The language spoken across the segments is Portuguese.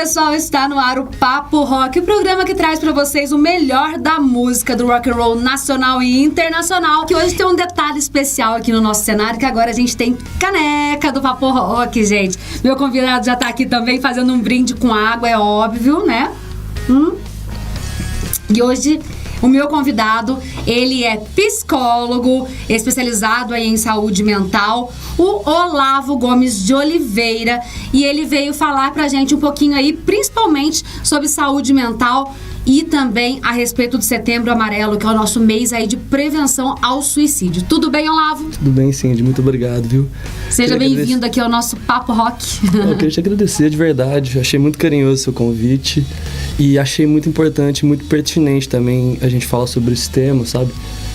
pessoal, está no ar o Papo Rock, o programa que traz pra vocês o melhor da música do rock and roll nacional e internacional. Que hoje tem um detalhe especial aqui no nosso cenário, que agora a gente tem caneca do Papo Rock, gente. Meu convidado já tá aqui também fazendo um brinde com água, é óbvio, né? E hoje o meu convidado, ele é psicólogo, especializado aí em saúde mental, o Olavo Gomes de Oliveira, e ele veio falar pra gente um pouquinho aí, principalmente sobre saúde mental e também a respeito do Setembro Amarelo, que é o nosso mês aí de prevenção ao suicídio. Tudo bem, Olavo? Tudo bem, Cindy. Muito obrigado, viu? Seja bem-vindo aqui ao nosso Papo Rock. Eu queria te agradecer de verdade. Achei muito carinhoso o seu convite e achei muito importante, muito pertinente também a gente falar sobre esse tema, sabe?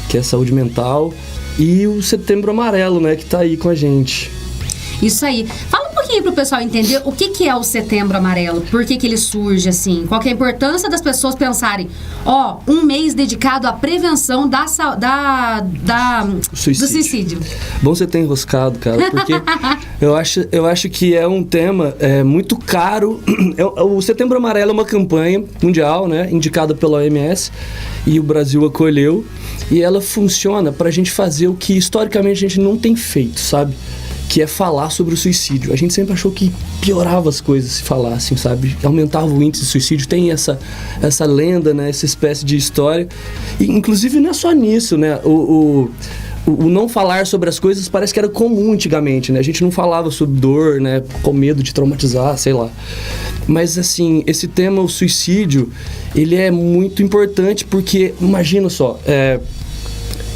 Que é saúde mental e o Setembro Amarelo, né? Que tá aí com a gente. Isso aí. Fala um pouquinho pro pessoal entender o que é o Setembro Amarelo, por que ele surge assim, qual que é a importância das pessoas pensarem, um mês dedicado à prevenção do suicídio. Bom você ter enroscado, cara, porque eu acho que é um tema muito caro. O Setembro Amarelo é uma campanha mundial, né, indicada pela OMS, e o Brasil acolheu, e ela funciona pra gente fazer o que historicamente a gente não tem feito, sabe? Que é falar sobre o suicídio. A gente sempre achou que piorava as coisas se falassem, sabe? Aumentava o índice de suicídio. Tem essa lenda, né? Essa espécie de história. E, inclusive, não é só nisso, né? O não falar sobre as coisas parece que era comum antigamente, né? A gente não falava sobre dor, né? Com medo de traumatizar, sei lá. Mas, assim, esse tema, o suicídio, ele é muito importante porque, imagina só,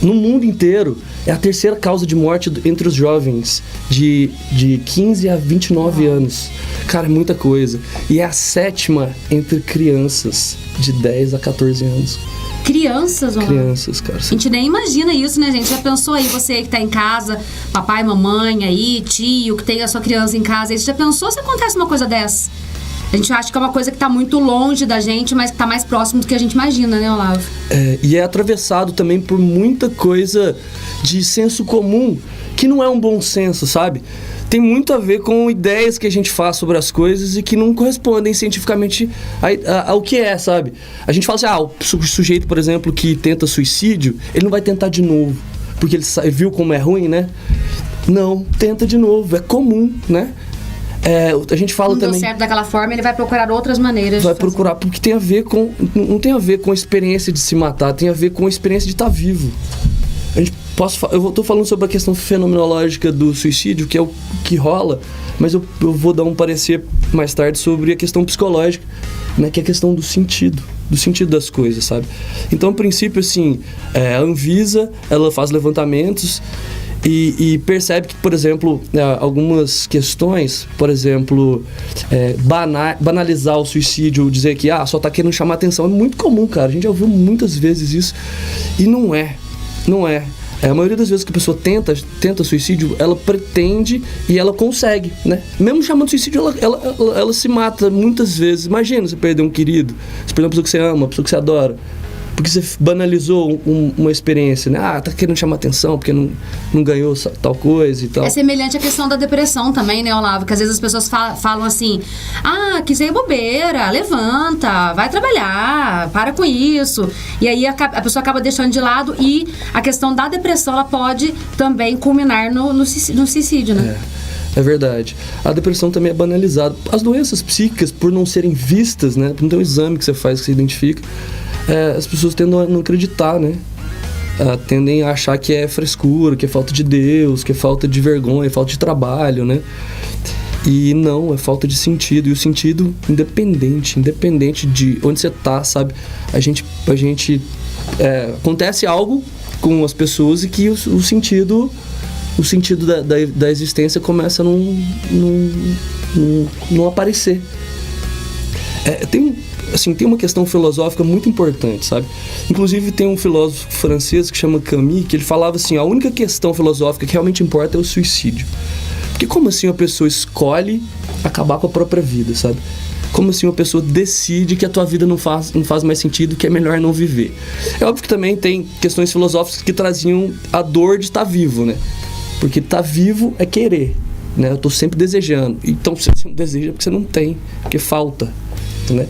no mundo inteiro, é a terceira causa de morte entre os jovens de 15 a 29 anos. Cara, é muita coisa. E é a sétima entre crianças de 10 a 14 anos. Crianças, ó. Crianças, cara. A gente nem imagina isso, né, gente? Já pensou aí, você que tá em casa, papai, mamãe aí, tio, que tem a sua criança em casa, aí, você já pensou se acontece uma coisa dessa? A gente acha que é uma coisa que tá muito longe da gente, mas que tá mais próximo do que a gente imagina, né, Olavo? E é atravessado também por muita coisa de senso comum, que não é um bom senso, sabe? Tem muito a ver com ideias que a gente faz sobre as coisas e que não correspondem cientificamente ao que é, sabe? A gente fala assim, o sujeito, por exemplo, que tenta suicídio, ele não vai tentar de novo, porque ele viu como é ruim, né? Não, tenta de novo, é comum, né? A gente fala não também... deu certo daquela forma, ele vai procurar outras maneiras. Vai procurar, porque tem a ver com... Não tem a ver com a experiência de se matar, tem a ver com a experiência de estar vivo. Eu tô falando sobre a questão fenomenológica do suicídio, que é o que rola, mas eu vou dar um parecer mais tarde sobre a questão psicológica, né, que é a questão do sentido das coisas, sabe? Então, a princípio, assim, a Anvisa, ela faz levantamentos e percebe que, por exemplo, algumas questões, por exemplo, banalizar o suicídio, dizer que só tá querendo chamar atenção, é muito comum, cara. A gente já ouviu muitas vezes isso e não é. A maioria das vezes que a pessoa tenta suicídio, ela pretende e ela consegue, né? Mesmo chamando suicídio, ela se mata muitas vezes. Imagina você perder um querido, você perder uma pessoa que você ama, uma pessoa que você adora, porque você banalizou uma experiência, né? Tá querendo chamar atenção porque não ganhou tal coisa e tal. É semelhante à questão da depressão também, né, Olavo? Que às vezes as pessoas falam assim, que isso aí é bobeira, levanta, vai trabalhar, para com isso. E aí a pessoa acaba deixando de lado e a questão da depressão, ela pode também culminar no suicídio, né? É verdade. A depressão também é banalizada. As doenças psíquicas, por não serem vistas, né? Por não ter um exame que você faz, que você identifica, as pessoas tendem a não acreditar, né? Tendem a achar que é frescura, que é falta de Deus, que é falta de vergonha, é falta de trabalho, né? E não, é falta de sentido. E o sentido independente de onde você tá, sabe? A gente acontece algo com as pessoas e que o sentido da existência começa a não aparecer. Tem uma questão filosófica muito importante, sabe? Inclusive tem um filósofo francês que chama Camus, que ele falava assim, a única questão filosófica que realmente importa é o suicídio. Porque como assim uma pessoa escolhe acabar com a própria vida, sabe? Como assim uma pessoa decide que a tua vida não faz mais sentido, que é melhor não viver? É óbvio que também tem questões filosóficas que traziam a dor de estar vivo, né? Porque estar vivo é querer, né? Eu tô sempre desejando. Então, se você não deseja, é porque você não tem, porque falta, né?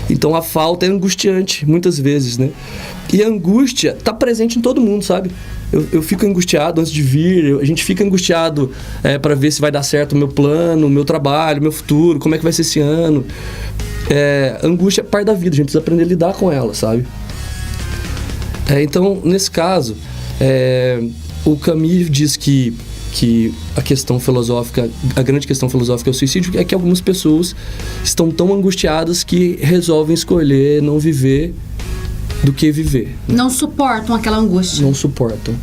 Então, a falta é angustiante, muitas vezes, né? E a angústia tá presente em todo mundo, sabe? Eu fico angustiado antes de vir, a gente fica angustiado para ver se vai dar certo o meu plano, o meu trabalho, o meu futuro, como é que vai ser esse ano. Angústia é parte da vida, a gente precisa aprender a lidar com ela, sabe? Então, nesse caso, o Camus diz que a questão filosófica, a grande questão filosófica é o suicídio, é que algumas pessoas estão tão angustiadas que resolvem escolher não viver do que viver. Não suportam aquela angústia. Não suportam.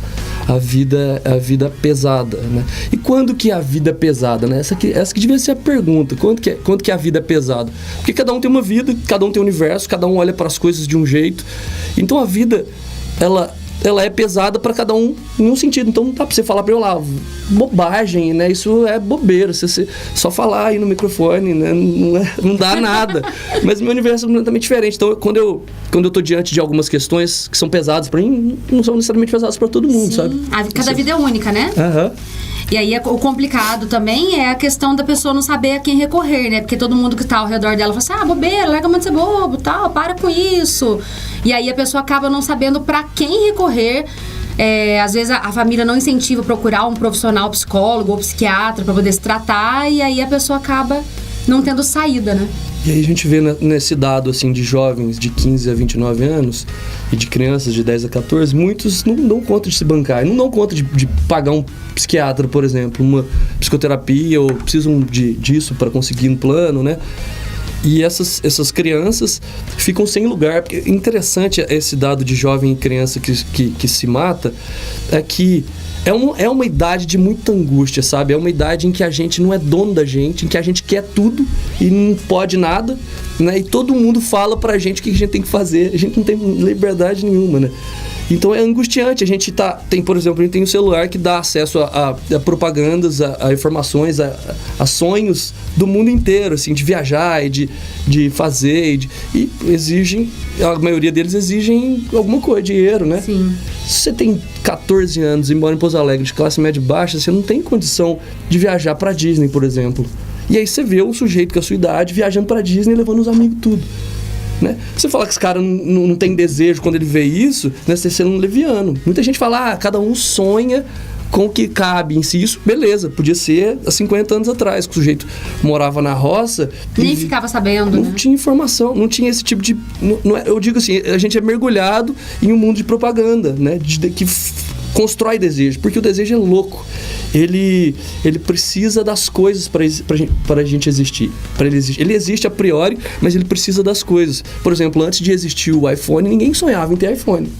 A vida pesada, né? E quando que a vida é pesada, né? Essa que devia ser a pergunta. Quando que a vida é pesada? Porque cada um tem uma vida, cada um tem um universo, cada um olha para as coisas de um jeito. Então a vida, ela é pesada para cada um em um sentido. Então não dá para você falar para eu lá, bobagem, né? Isso é bobeira. Você só falar aí no microfone, né? Não dá nada. Mas meu universo é completamente diferente. Então quando eu tô diante de algumas questões que são pesadas para mim, não são necessariamente pesadas para todo mundo, sabe? Cada vida é única, né? Aham. E aí o complicado também é a questão da pessoa não saber a quem recorrer, né? Porque todo mundo que tá ao redor dela fala assim, bobeira, larga a mão de ser bobo, tal, para com isso. E aí a pessoa acaba não sabendo pra quem recorrer. Às vezes a família não incentiva a procurar um profissional psicólogo ou psiquiatra pra poder se tratar, e aí a pessoa acaba não tendo saída, né? E aí a gente vê nesse dado assim, de jovens de 15 a 29 anos e de crianças de 10 a 14, muitos não dão conta de se bancar, não dão conta de pagar um psiquiatra, por exemplo, uma psicoterapia, ou precisam disso para conseguir um plano, né? E essas crianças ficam sem lugar. Porque interessante esse dado de jovem e criança que se mata, é que é uma idade de muita angústia, sabe? É uma idade em que a gente não é dono da gente, em que a gente quer tudo e não pode nada, né? E todo mundo fala pra gente o que a gente tem que fazer. A gente não tem liberdade nenhuma, né? Então é angustiante. A gente por exemplo, a gente tem um celular que dá acesso a propagandas, a informações, a sonhos do mundo inteiro, assim, de viajar e de fazer. E exigem, a maioria deles exigem alguma coisa, dinheiro, né? Sim. Se você tem 14 anos e mora em Pouso Alegre de classe média baixa, você não tem condição de viajar pra Disney, por exemplo. E aí você vê um sujeito com a sua idade viajando pra Disney, levando os amigos tudo. Né? Você fala que esse cara não tem desejo quando ele vê isso, né? Você sendo um leviano. Muita gente fala, cada um sonha com o que cabe em si. Isso, beleza, podia ser há 50 anos atrás, que o sujeito morava na roça. Nem ficava sabendo, não né? tinha informação, não tinha esse tipo de... eu digo assim, a gente é mergulhado em um mundo de propaganda, né? Que constrói desejo, porque o desejo é louco. Ele precisa das coisas para a gente existir. Ele existe a priori, mas ele precisa das coisas. Por exemplo, antes de existir o iPhone, ninguém sonhava em ter iPhone.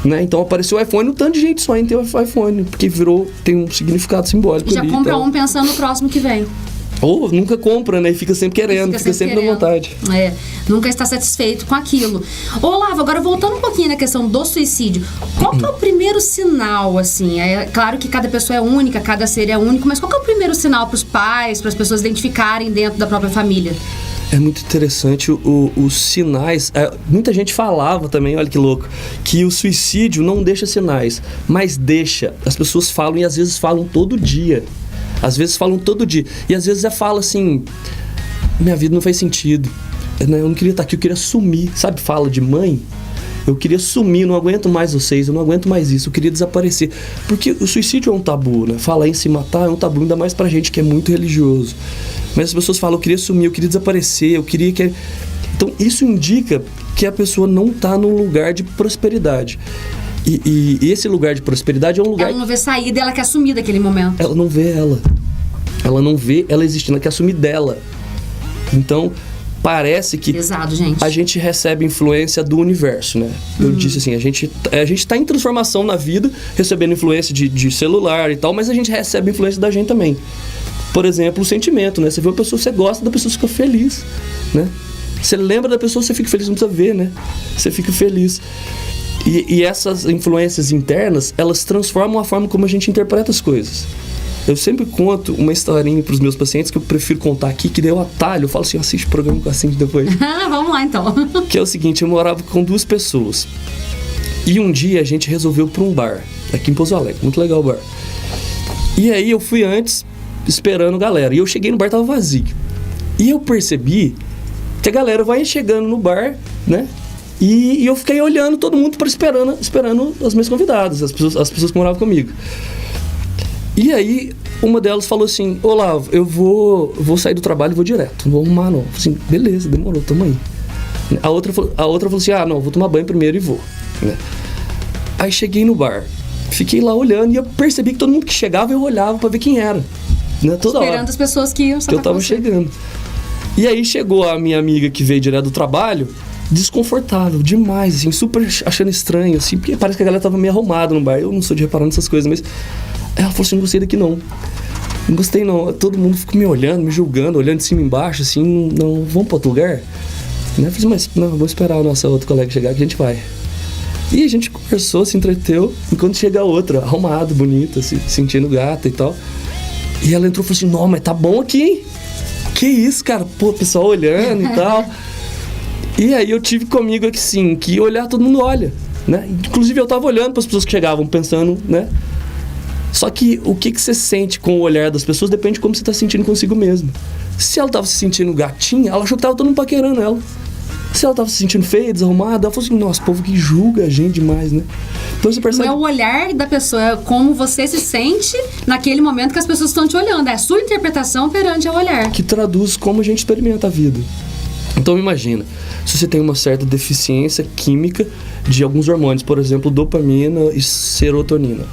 Né? Então apareceu o iPhone, um tanto de gente sonha em ter o iPhone, porque tem um significado simbólico. E já ali, compra então. um pensando no próximo que vem. Ou nunca compra, né? E fica sempre querendo, fica sempre na vontade. Nunca está satisfeito com aquilo. Olavo, agora voltando um pouquinho na questão do suicídio, qual que é o primeiro sinal, assim? É claro que cada pessoa é única, cada ser é único, mas qual que é o primeiro sinal para os pais, para as pessoas identificarem dentro da própria família? É muito interessante os sinais. Muita gente falava também, olha que louco, que o suicídio não deixa sinais, mas deixa. As pessoas falam e às vezes falam todo dia. E às vezes fala assim, minha vida não faz sentido, eu não queria estar aqui, eu queria sumir. Sabe, fala de mãe? Eu queria sumir, eu não aguento mais vocês, eu não aguento mais isso, eu queria desaparecer. Porque o suicídio é um tabu, né? Falar em se matar é um tabu, ainda mais pra gente que é muito religioso. Mas as pessoas falam, eu queria sumir, eu queria desaparecer, eu queria que... Então isso indica que a pessoa não tá num lugar de prosperidade. E esse lugar de prosperidade é um lugar... Ela não vê saída, ela quer sumir daquele momento. Ela não vê ela. Ela não vê ela existindo, ela quer assumir dela. Então, parece que... Pesado, gente. A gente recebe influência do universo, né? Eu disse assim, a gente tá em transformação na vida, recebendo influência de celular e tal, mas a gente recebe influência da gente também. Por exemplo, o sentimento, né? Você vê uma pessoa, você gosta da pessoa, você fica feliz, né? Você lembra da pessoa, você fica feliz, não precisa ver, né? Você fica feliz. E essas influências internas, elas transformam a forma como a gente interpreta as coisas. Eu sempre conto uma historinha para os meus pacientes que eu prefiro contar aqui, que deu atalho. Eu falo assim, assiste o programa que eu assiste depois. Vamos lá, então. Que é o seguinte, eu morava com 2 pessoas. E um dia a gente resolveu ir para um bar, aqui em Pouso Alegre. Muito legal o bar. E aí eu fui antes, esperando a galera. E eu cheguei no bar, tava vazio. E eu percebi que a galera vai chegando no bar, né? E eu fiquei olhando todo mundo esperando as minhas convidadas, as pessoas que moravam comigo. E aí, uma delas falou assim: Olavo, eu vou sair do trabalho e vou direto, não vou arrumar não. Eu falei assim, beleza, demorou, tamo aí. A outra falou assim: não, vou tomar banho primeiro e vou, né? Aí cheguei no bar, fiquei lá olhando e eu percebi que todo mundo que chegava eu olhava pra ver quem era, né? Toda Esperando hora as pessoas que iam que eu tava chegando. E aí chegou a minha amiga que veio direto do trabalho, desconfortável demais, assim, super achando estranho, assim, porque parece que a galera tava meio arrumada no bar. Eu não sou de reparar nessas coisas, mas ela falou assim: não gostei daqui não. Não gostei não. Todo mundo ficou me olhando, me julgando, olhando de cima e embaixo, assim, não, vamos pra outro lugar? Né? Eu falei, mas não, vou esperar a nossa outra colega chegar que a gente vai. E a gente conversou, se entreteu, enquanto chega a outra, arrumada, bonita, se sentindo gata e tal. E ela entrou e falou assim: não, mas tá bom aqui, hein? Que isso, cara? Pô, o pessoal olhando e tal. E aí eu tive comigo aqui, sim, que olhar, todo mundo olha, né? Inclusive eu tava olhando para as pessoas que chegavam, pensando, né? Só que o que você sente com o olhar das pessoas depende de como você tá sentindo consigo mesmo. Se ela tava se sentindo gatinha, ela achou que tava todo mundo paquerando ela. Se ela tava se sentindo feia, desarrumada, ela falou assim: nossa, povo que julga a gente demais, né? Então você percebe... Não é o olhar da pessoa, é como você se sente naquele momento que as pessoas estão te olhando. É a sua interpretação perante o olhar. Que traduz como a gente experimenta a vida. Então imagina, se você tem uma certa deficiência química de alguns hormônios, por exemplo, dopamina e serotonina.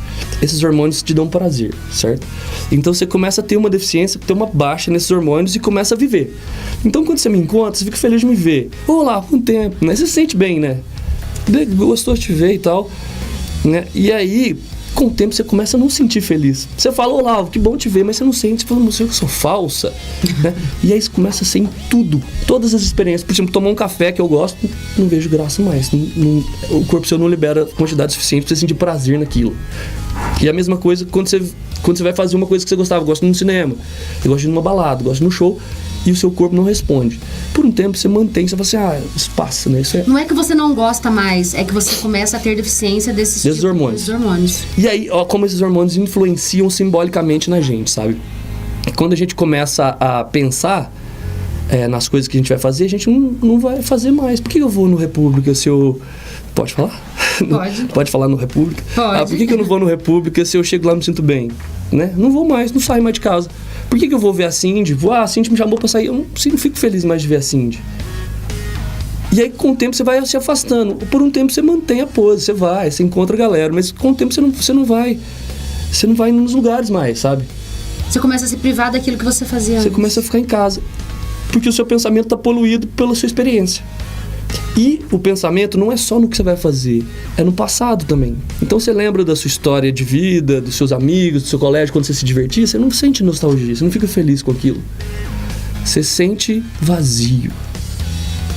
Esses hormônios te dão prazer, certo? Então você começa a ter uma deficiência, ter uma baixa nesses hormônios e começa a viver. Então quando você me encontra, você fica feliz de me ver. Olá, com o tempo, né? Você se sente bem, né? Gostou de te ver e tal, né? E aí, com o tempo, você começa a não se sentir feliz. Você fala: olá, que bom te ver, mas você não sente. Você fala: você que eu sou falsa, né? E aí isso começa a ser em tudo, todas as experiências. Por exemplo, tomar um café que eu gosto, não vejo graça mais. O corpo seu não libera quantidade suficiente pra você sentir prazer naquilo. E a mesma coisa quando você vai fazer uma coisa que você gostava. Eu gosto de ir no cinema, eu gosto de ir numa balada, eu gosto de ir no show, e o seu corpo não responde. Por um tempo você mantém, você fala assim: isso passa, né? Isso é... Não é que você não gosta mais, é que você começa a ter deficiência desses hormônios. E aí, ó, como esses hormônios influenciam simbolicamente na gente, sabe? Quando a gente começa a pensar nas coisas que a gente vai fazer, a gente não vai fazer mais. Por que eu vou no República se eu... Pode falar? Pode. Pode falar no República? Pode. Por que eu não vou no República se eu chego lá e me sinto bem? Né? Não vou mais, não saio mais de casa. Por que eu vou ver a Cindy? A Cindy me chamou pra sair, eu não fico feliz mais de ver a Cindy. E aí com o tempo você vai se afastando. Por um tempo você mantém a pose, você encontra a galera, mas com o tempo você não vai nos lugares mais, sabe? Você começa a se privar daquilo que você fazia antes. Você começa a ficar em casa, porque o seu pensamento tá poluído pela sua experiência. E o pensamento não é só no que você vai fazer, é no passado também. Então você lembra da sua história de vida, dos seus amigos, do seu colégio, quando você se divertia, você não sente nostalgia, você não fica feliz com aquilo. Você sente vazio.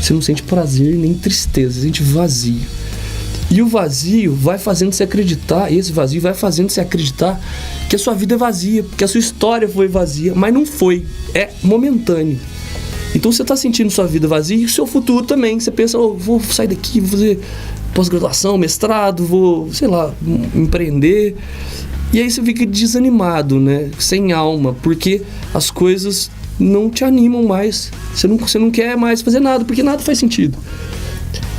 Você não sente prazer nem tristeza, você sente vazio. E o vazio vai fazendo você acreditar, esse vazio vai fazendo você acreditar que a sua vida é vazia, que a sua história foi vazia, mas não foi, é momentâneo. Então você está sentindo sua vida vazia e o seu futuro também. Você pensa: vou sair daqui, vou fazer pós-graduação, mestrado, vou, sei lá, empreender. E aí você fica desanimado, né? Sem alma, porque as coisas não te animam mais. Você não quer mais fazer nada, porque nada faz sentido.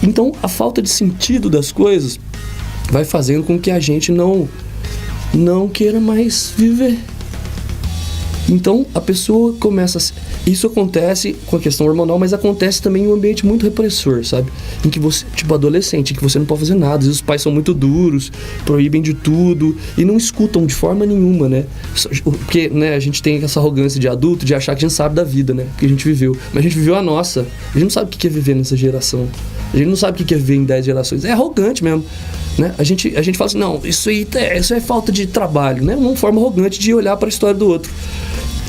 Então a falta de sentido das coisas vai fazendo com que a gente não queira mais viver. Então a pessoa começa a... Isso acontece com a questão hormonal, mas acontece também em um ambiente muito repressor, sabe? Em que você, tipo adolescente, em que você não pode fazer nada. Às vezes os pais são muito duros, proíbem de tudo e não escutam de forma nenhuma, né? Porque, né, a gente tem essa arrogância de adulto de achar que a gente sabe da vida, né? Que a gente viveu. Mas a gente viveu a nossa. A gente não sabe o que é viver nessa geração. A gente não sabe o que é viver em 10 gerações. É arrogante mesmo, né? A gente fala assim: não, isso é falta de trabalho, né? Uma forma arrogante de olhar para a história do outro.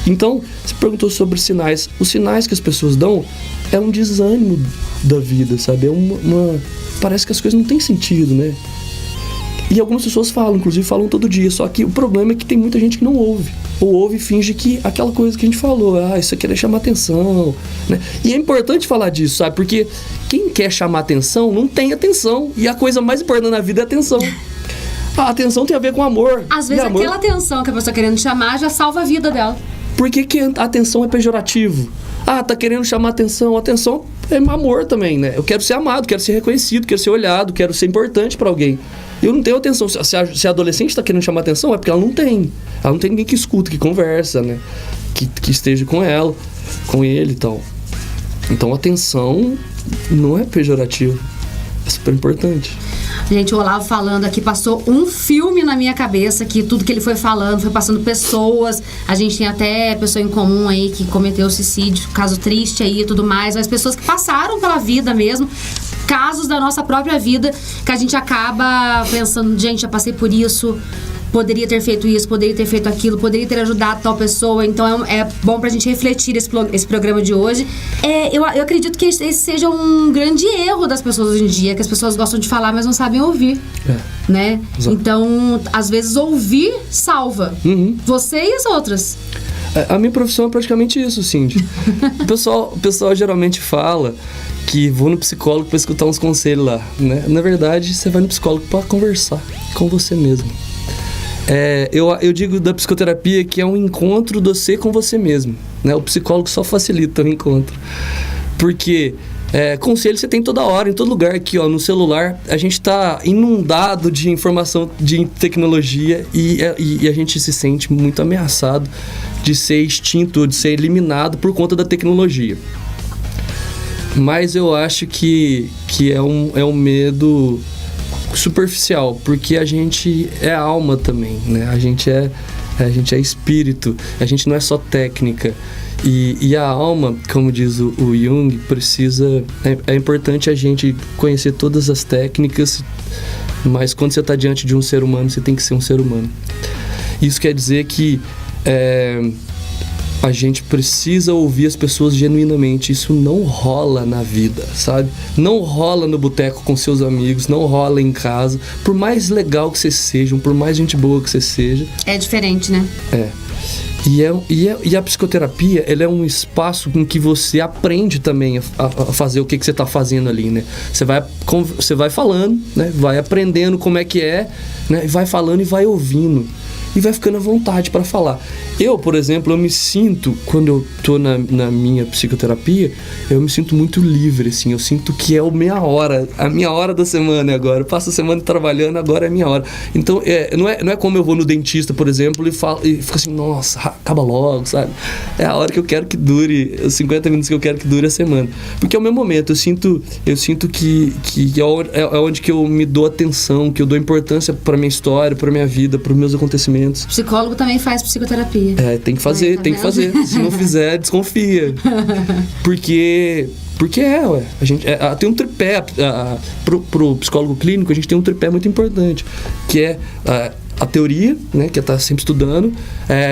Então, você perguntou sobre sinais. Os sinais que as pessoas dão é um desânimo da vida, sabe? Parece que as coisas não têm sentido, né? E algumas pessoas falam, inclusive falam todo dia. Só que o problema é que tem muita gente que não ouve. Ou ouve e finge que aquela coisa que a gente falou, isso aqui é chamar atenção, né? E é importante falar disso, sabe? Porque quem quer chamar atenção não tem atenção. E a coisa mais importante na vida é atenção. A atenção tem a ver com amor. Às vezes aquela atenção que a pessoa querendo chamar já salva a vida dela. Por que atenção é pejorativo? Ah, tá querendo chamar atenção. Atenção é amor também, né? Eu quero ser amado, quero ser reconhecido, quero ser olhado, quero ser importante pra alguém. Eu não tenho atenção. Se a adolescente tá querendo chamar atenção, é porque ela não tem. Ela não tem ninguém que escuta, que conversa, né? Que esteja com ela, com ele e tal. Então, atenção não é pejorativo. É super importante. Gente, o Olavo falando aqui, passou um filme na minha cabeça, que tudo que ele foi falando, foi passando pessoas. A gente tem até pessoa em comum aí que cometeu suicídio, caso triste aí e tudo mais, mas pessoas que passaram pela vida mesmo, casos da nossa própria vida, que a gente acaba pensando, gente, já passei por isso, poderia ter feito isso, poderia ter feito aquilo, poderia ter ajudado tal pessoa. Então é bom pra gente refletir esse programa de hoje. Eu acredito que esse seja um grande erro das pessoas hoje em dia, que as pessoas gostam de falar, mas não sabem ouvir. Né? Então, às vezes, ouvir salva. Você e as outras. A minha profissão é praticamente isso, Cindy. O pessoal geralmente fala que vou no psicólogo pra escutar uns conselhos lá, né? Na verdade, você vai no psicólogo pra conversar com você mesmo. Eu digo da psicoterapia que é um encontro de você com você mesmo, né? O psicólogo só facilita o encontro. Porque conselho você tem toda hora, em todo lugar. Aqui, ó, no celular, a gente tá inundado de informação, de tecnologia e a gente se sente muito ameaçado de ser extinto, de ser eliminado por conta da tecnologia. Mas eu acho que é um medo superficial, porque a gente é alma também, né? A gente é espírito, a gente não é só técnica. E a alma, como diz o Jung, precisa... É importante a gente conhecer todas as técnicas, mas quando você está diante de um ser humano, você tem que ser um ser humano. Isso quer dizer que a gente precisa ouvir as pessoas genuinamente. Isso não rola na vida, sabe? Não rola no boteco com seus amigos, não rola em casa. Por mais legal que vocês sejam, por mais gente boa que você seja. É diferente, né? E a psicoterapia, ela é um espaço em que você aprende também a fazer o que você está fazendo ali, né? Você vai falando, né? Vai aprendendo como é que é, né? Vai falando e vai ouvindo. E vai ficando à vontade para falar. Eu, por exemplo, eu me sinto, quando eu tô na minha psicoterapia, eu me sinto muito livre, assim. Eu sinto que é a minha hora da semana agora. Eu passo a semana trabalhando, agora é a minha hora. Então, não é como eu vou no dentista, por exemplo, e fico assim, nossa, acaba logo, sabe? É a hora que eu quero que dure, os 50 minutos que eu quero que dure a semana. Porque é o meu momento, eu sinto que é onde que eu me dou atenção, que eu dou importância para minha história, para minha vida, para os meus acontecimentos. O psicólogo também faz psicoterapia. Tem que fazer, tem que fazer. Se não fizer, desconfia. Porque a gente tem um tripé pro psicólogo clínico, a gente tem um tripé muito importante, que é a teoria, né, que é estar sempre estudando,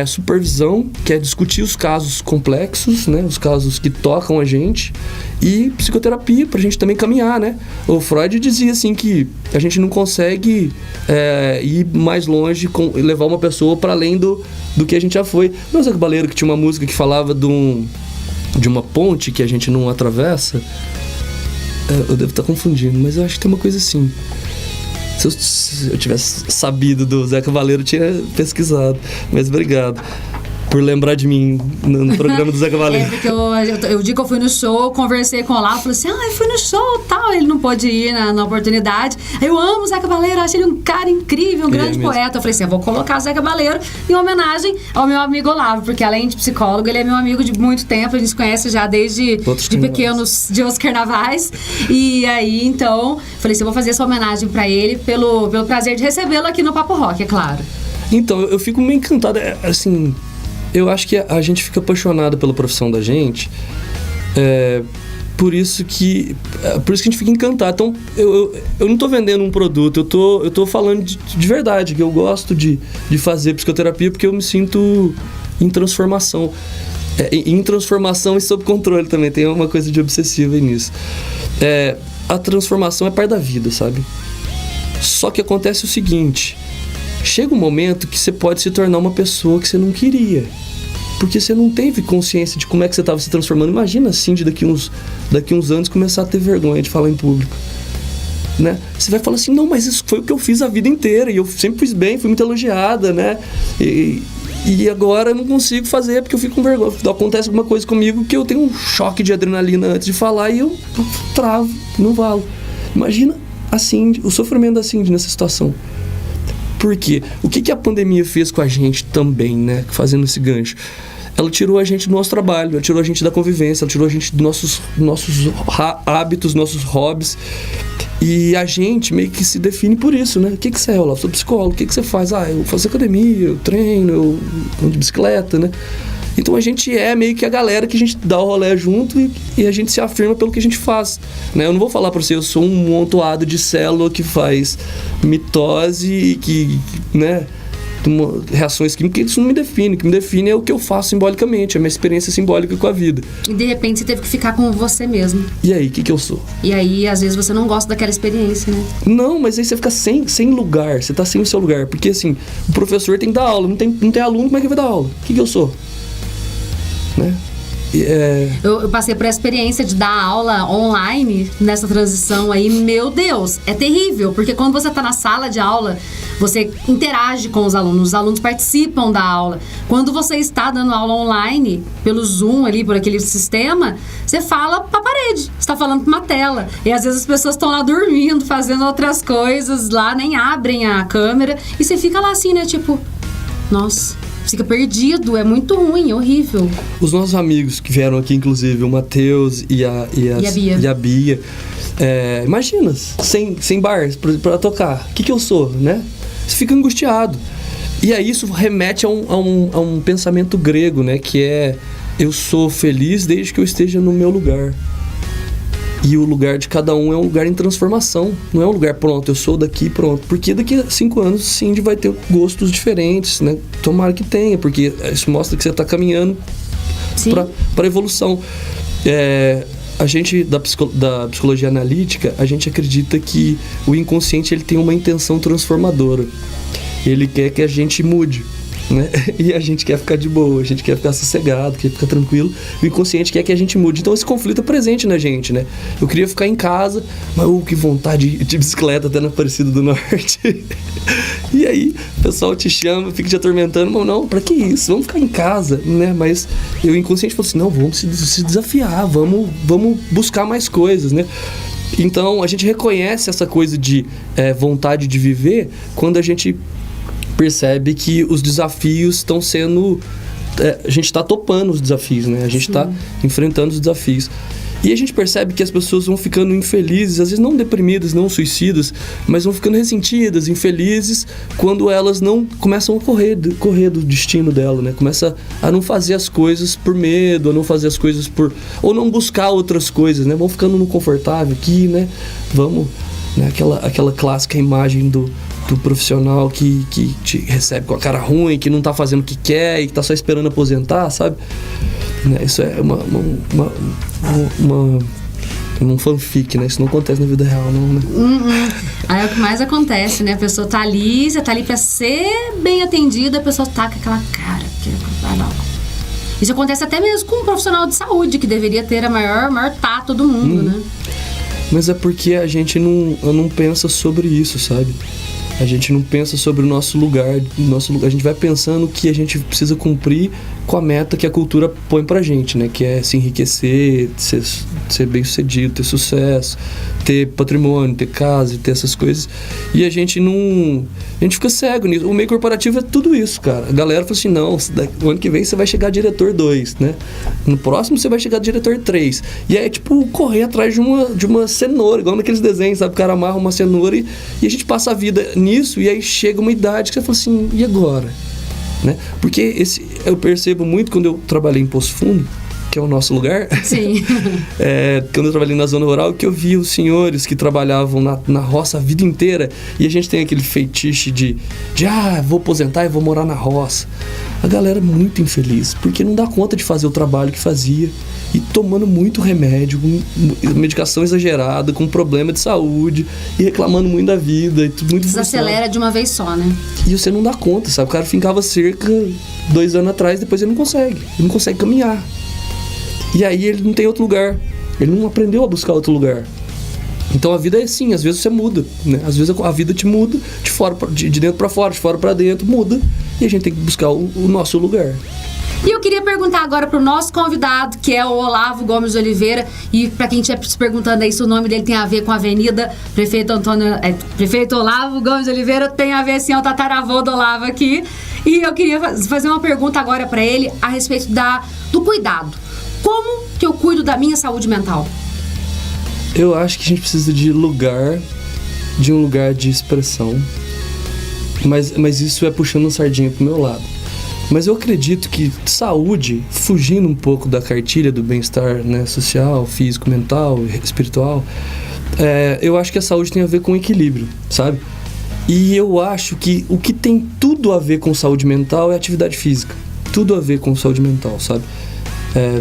supervisão, que é discutir os casos complexos, né, os casos que tocam a gente, e psicoterapia, pra gente também caminhar, né? O Freud dizia assim que a gente não consegue ir mais longe, levar uma pessoa para além do que a gente já foi. Não é o Zé Cabaleiro que tinha uma música que falava de uma ponte que a gente não atravessa? Eu devo estar confundindo, mas eu acho que tem uma coisa assim. Se eu tivesse sabido do Zé Cabaleiro, eu tinha pesquisado. Mas obrigado por lembrar de mim no programa do Zé Cabaleiro. Porque eu digo que eu fui no show, conversei com o Olavo, falei assim, eu fui no show e tal, ele não pôde ir na oportunidade. Eu amo o Zé Cabaleiro, acho ele um cara incrível, um grande poeta. Eu falei assim, eu vou colocar o Zé Cabaleiro em homenagem ao meu amigo Olavo, porque além de psicólogo, ele é meu amigo de muito tempo, a gente se conhece já desde pequenos carnavais. E aí, então, falei assim, eu vou fazer essa homenagem pra ele pelo prazer de recebê-lo aqui no Papo Rock, é claro. Então, eu fico meio encantado, assim... Eu acho que a gente fica apaixonado pela profissão da gente, por isso que a gente fica encantado. Então, eu não tô vendendo um produto, eu tô falando de verdade, que eu gosto de fazer psicoterapia porque eu me sinto em transformação. Em transformação e sob controle também, tem uma coisa de obsessiva nisso. A transformação é parte da vida, sabe? Só que acontece o seguinte... Chega um momento que você pode se tornar uma pessoa que você não queria. Porque você não teve consciência de como é que você estava se transformando. Imagina a Cindy daqui uns anos começar a ter vergonha de falar em público. Né? Você vai falar assim, não, mas isso foi o que eu fiz a vida inteira. E eu sempre fiz bem, fui muito elogiada, né? E E agora eu não consigo fazer porque eu fico com vergonha. Acontece alguma coisa comigo que eu tenho um choque de adrenalina antes de falar e eu travo, não falo. Imagina a Cindy, o sofrimento da Cindy nessa situação. Por quê? O que a pandemia fez com a gente também, né? Fazendo esse gancho. Ela tirou a gente do nosso trabalho, ela tirou a gente da convivência, ela tirou a gente dos nossos hábitos, nossos hobbies. E a gente meio que se define por isso, né? O que você é, Olavo? Eu sou psicólogo. O que você faz? Eu faço academia, eu treino, eu ando de bicicleta, né? Então a gente é meio que a galera que a gente dá o rolê junto e a gente se afirma pelo que a gente faz, né? Eu não vou falar pra você, eu sou um montoado de célula que faz mitose e que, né, reações químicas, isso não me define. O que me define é o que eu faço simbolicamente, a minha experiência simbólica com a vida. E de repente você teve que ficar com você mesmo. E aí, o que eu sou? E aí, às vezes, você não gosta daquela experiência, né? Não, mas aí você fica sem lugar, você tá sem o seu lugar. Porque assim, o professor tem que dar aula, não tem aluno, como é que vai dar aula? O que eu sou? Né? Eu passei por a experiência de dar aula online nessa transição aí. Meu Deus, é terrível, porque quando você tá na sala de aula, você interage com os alunos participam da aula. Quando você está dando aula online, pelo Zoom ali, por aquele sistema, você fala pra parede, você tá falando pra uma tela. E às vezes as pessoas estão lá dormindo, fazendo outras coisas lá, nem abrem a câmera, e você fica lá assim, né, tipo, nossa... Fica perdido, é muito ruim, é horrível. Os nossos amigos que vieram aqui, inclusive, o Matheus e a Bia, imagina, sem bar pra tocar, o que eu sou, né? Você fica angustiado. E aí isso remete a um pensamento grego, né? Que é, eu sou feliz desde que eu esteja no meu lugar. E o lugar de cada um é um lugar em transformação. Não é um lugar pronto, eu sou daqui pronto. Porque daqui a 5 anos, Cindy vai ter gostos diferentes, né? Tomara que tenha, porque isso mostra que você está caminhando para evolução. A gente, da psicologia analítica, a gente acredita que o inconsciente ele tem uma intenção transformadora. Ele quer que a gente mude, né? E a gente quer ficar de boa, a gente quer ficar sossegado, quer ficar tranquilo. O inconsciente quer que a gente mude. Então esse conflito é presente na gente, né? Eu queria ficar em casa, mas que vontade de bicicleta até na Aparecida do Norte. E aí o pessoal te chama, fica te atormentando, mas não, pra que isso? Vamos ficar em casa, né? Mas o inconsciente falou assim, não, vamos se desafiar, vamos buscar mais coisas, né? Então a gente reconhece essa coisa de vontade de viver quando a gente percebe que os desafios estão sendo... a gente está topando os desafios, né? A gente está enfrentando os desafios. E a gente percebe que as pessoas vão ficando infelizes, às vezes não deprimidas, não suicidas, mas vão ficando ressentidas, infelizes, quando elas não começam a correr do destino dela, né? Começa a não fazer as coisas por medo, a não fazer as coisas por... ou não buscar outras coisas, né? Vão ficando no confortável aqui, né? Vamos... né? Aquela clássica imagem do profissional que te recebe com a cara ruim, que não tá fazendo o que quer e que tá só esperando aposentar, sabe? Né? Isso é um fanfic, né? Isso não acontece na vida real, não, né? Aí é o que mais acontece, né? A pessoa tá ali, você tá ali pra ser bem atendida, a pessoa tá com aquela cara que não. Isso acontece até mesmo com um profissional de saúde, que deveria ter a maior tato do mundo, né? Mas é porque a gente não pensa sobre isso, sabe? A gente não pensa sobre o nosso lugar. A gente vai pensando que a gente precisa cumprir com a meta que a cultura põe pra gente, né? Que é se enriquecer, ser bem sucedido, ter sucesso, ter patrimônio, ter casa, ter essas coisas. E a gente fica cego nisso. O meio corporativo é tudo isso, cara. A galera fala assim, não, o ano que vem você vai chegar a diretor 2, né? No próximo você vai chegar a diretor 3. E aí é tipo correr atrás de uma cenoura, igual naqueles desenhos, sabe? O cara amarra uma cenoura e a gente passa a vida nisso, e aí chega uma idade que você fala assim, e agora? Né? Porque eu percebo muito quando eu trabalhei em Poço Fundo, que é o nosso lugar. Sim. Quando eu trabalhei na zona rural, que eu vi os senhores que trabalhavam na roça a vida inteira, e a gente tem aquele feitiço de vou aposentar e vou morar na roça. A galera é muito infeliz, porque não dá conta de fazer o trabalho que fazia, e tomando muito remédio, com medicação exagerada, com problema de saúde, e reclamando muito da vida, e tudo muito desacelera frustrado. De uma vez só, né? E você não dá conta, sabe? O cara fincava cerca 2 anos atrás, depois ele não consegue caminhar. E aí ele não tem outro lugar, ele não aprendeu a buscar outro lugar. Então a vida é assim, às vezes você muda, né? Às vezes a vida te muda de dentro para fora, de fora para dentro, muda. E a gente tem que buscar o nosso lugar. E eu queria perguntar agora pro nosso convidado, que é o Olavo Gomes de Oliveira. E para quem estiver se perguntando aí se o nome dele tem a ver com a Avenida Prefeito Olavo Gomes de Oliveira, tem a ver sim, é o tataravô do Olavo aqui. E eu queria fazer uma pergunta agora para ele a respeito do cuidado. Como que eu cuido da minha saúde mental? Eu acho que a gente precisa de um lugar de expressão. Mas isso é puxando a sardinha pro meu lado. Mas eu acredito que saúde, fugindo um pouco da cartilha do bem-estar, né, social, físico, mental, espiritual, eu acho que a saúde tem a ver com equilíbrio, sabe? E eu acho que o que tem tudo a ver com saúde mental é atividade física. Tudo a ver com saúde mental, sabe?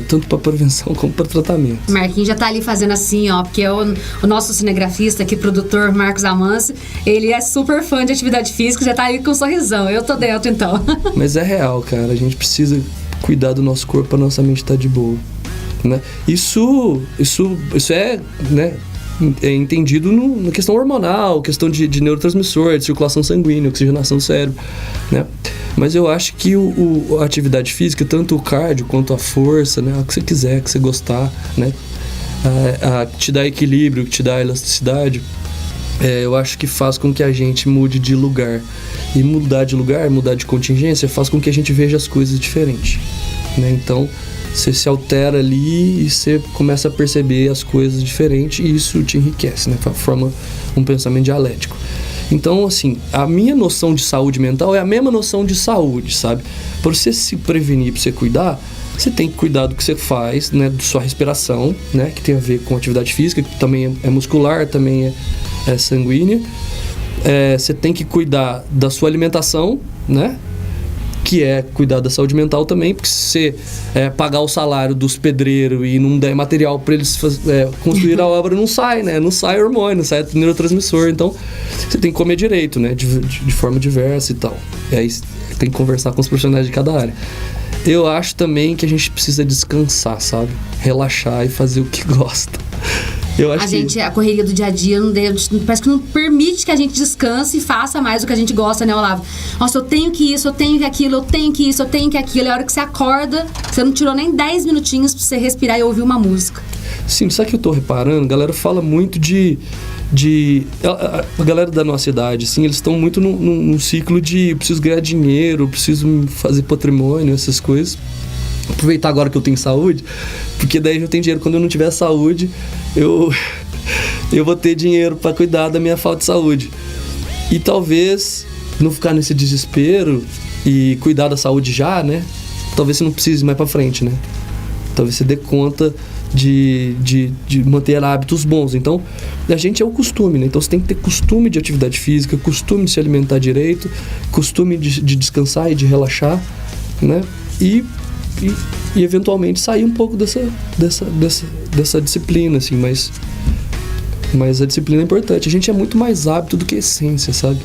Tanto para prevenção como para tratamento. Marquinhos já tá ali fazendo assim, ó, porque o nosso cinegrafista aqui, produtor Marcos Amâncio, ele é super fã de atividade física, já tá ali com um sorrisão. Eu tô dentro, então. Mas é real, cara. A gente precisa cuidar do nosso corpo para nossa mente estar de boa, né? Isso é, né, é entendido na questão hormonal, questão de neurotransmissor, de circulação sanguínea, oxigenação do cérebro, né? Mas eu acho que a atividade física, tanto o cardio quanto a força, né, o que você quiser, que você gostar, né, que te dá equilíbrio, que te dá elasticidade, eu acho que faz com que a gente mude de lugar. E mudar de lugar, mudar de contingência, faz com que a gente veja as coisas diferente, né? Então, você se altera ali e você começa a perceber as coisas diferentes e isso te enriquece, né? Forma um pensamento dialético. Então, assim, a minha noção de saúde mental é a mesma noção de saúde, sabe? Para você se prevenir, para você cuidar, você tem que cuidar do que você faz, né? Da sua respiração, né? Que tem a ver com atividade física, que também é muscular, também é sanguínea. Você tem que cuidar da sua alimentação, né? Que é cuidar da saúde mental também, porque se você pagar o salário dos pedreiros e não der material para eles construir a obra, não sai, né? Não sai hormônio, não sai neurotransmissor. Então, você tem que comer direito, né? De forma diversa e tal. E aí, tem que conversar com os profissionais de cada área. Eu acho também que a gente precisa descansar, sabe? Relaxar e fazer o que gosta. Eu acho a correria do dia a dia parece que não permite que a gente descanse e faça mais o que a gente gosta, né, Olavo? Nossa, eu tenho que isso, eu tenho que aquilo, eu tenho que isso, eu tenho que aquilo. É a hora que você acorda, você não tirou nem 10 minutinhos pra você respirar e ouvir uma música. Sim, sabe o que eu tô reparando? A galera fala muito a galera da nossa idade, assim, eles estão muito num ciclo de preciso ganhar dinheiro, preciso fazer patrimônio, essas coisas. Aproveitar agora que eu tenho saúde, porque daí eu tenho dinheiro. Quando eu não tiver saúde, eu vou ter dinheiro para cuidar da minha falta de saúde. E talvez não ficar nesse desespero e cuidar da saúde já, né? Talvez você não precise mais para frente, né? Talvez você dê conta de manter hábitos bons. Então, a gente é o costume, né? Então você tem que ter costume de atividade física, costume de se alimentar direito, costume de descansar e de relaxar, né? E eventualmente sair um pouco dessa disciplina, assim, mas a disciplina é importante. A gente é muito mais hábito do que essência, sabe?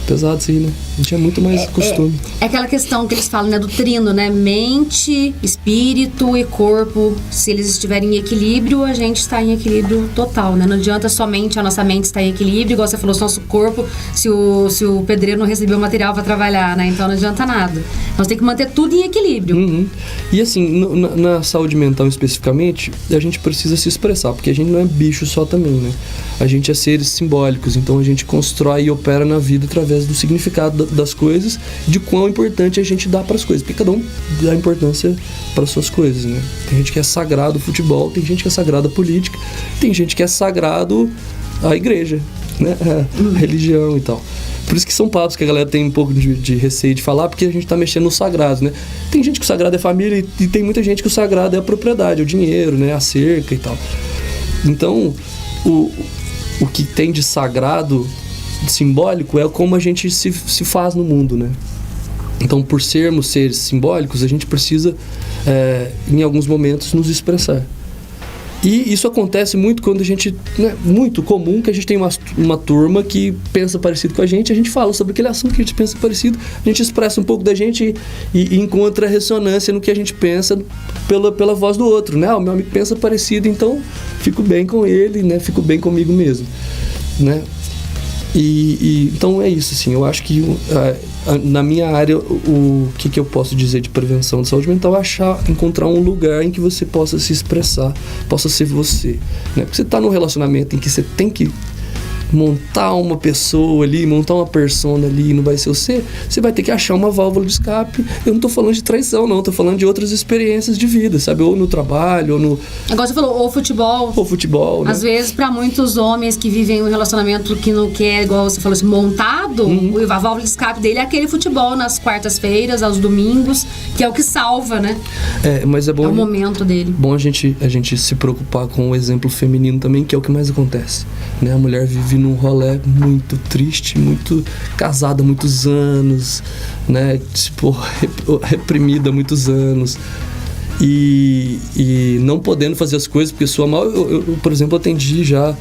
Pesado assim, né? A gente é muito mais costume. É aquela questão que eles falam, né, do trino, né? Mente, espírito e corpo. Se eles estiverem em equilíbrio, a gente está em equilíbrio total, né? Não adianta somente a nossa mente estar em equilíbrio, igual você falou, se o nosso corpo, se o pedreiro não recebeu o material para trabalhar, né? Então não adianta nada. Nós temos que manter tudo em equilíbrio. Uhum. E assim, na saúde mental especificamente, a gente precisa se expressar, porque a gente não é bicho só também, né? A gente é seres simbólicos, então a gente constrói e opera na vida através do significado das coisas, de quão importante a gente dá para as coisas, porque cada um dá importância para as suas coisas, né? Tem gente que é sagrado o futebol, tem gente que é sagrado a política, tem gente que é sagrado a igreja, né? A religião e tal. Por isso que são papos que a galera tem um pouco de receio de falar, porque a gente tá mexendo no sagrado, né? Tem gente que o sagrado é família e tem muita gente que o sagrado é a propriedade, o dinheiro, né? A cerca e tal. Então, o que tem de sagrado, simbólico, é como a gente se faz no mundo, né? Então, por sermos seres simbólicos, a gente precisa, em alguns momentos, nos expressar. E isso acontece muito quando a gente... Né, muito comum que a gente tem uma turma que pensa parecido com a gente fala sobre aquele assunto que a gente pensa parecido, a gente expressa um pouco da gente e encontra ressonância no que a gente pensa pela voz do outro, né? O meu amigo pensa parecido, então fico bem com ele, né? Fico bem comigo mesmo, né? Então é isso, assim, eu acho que na minha área, o que eu posso dizer de prevenção de saúde mental é encontrar um lugar em que você possa se expressar, possa ser você, né? Porque você está num relacionamento em que você tem que montar uma pessoa ali, montar uma persona ali, não vai ser você vai ter que achar uma válvula de escape. Eu não tô falando de traição, não, tô falando de outras experiências de vida, sabe? Ou no trabalho, ou no... Agora você falou, ou futebol. Né? Às vezes, pra muitos homens que vivem um relacionamento que não quer, igual você falou assim, montado, a válvula de escape dele é aquele futebol nas quartas-feiras, aos domingos, que é o que salva, né? Mas é bom... É o momento dele. Bom a gente se preocupar com o exemplo feminino também, que é o que mais acontece, né? A mulher vive num rolê muito triste, muito casada há muitos anos, né? Tipo, reprimida há muitos anos e não podendo fazer as coisas porque soa mal. Eu, por exemplo, atendi já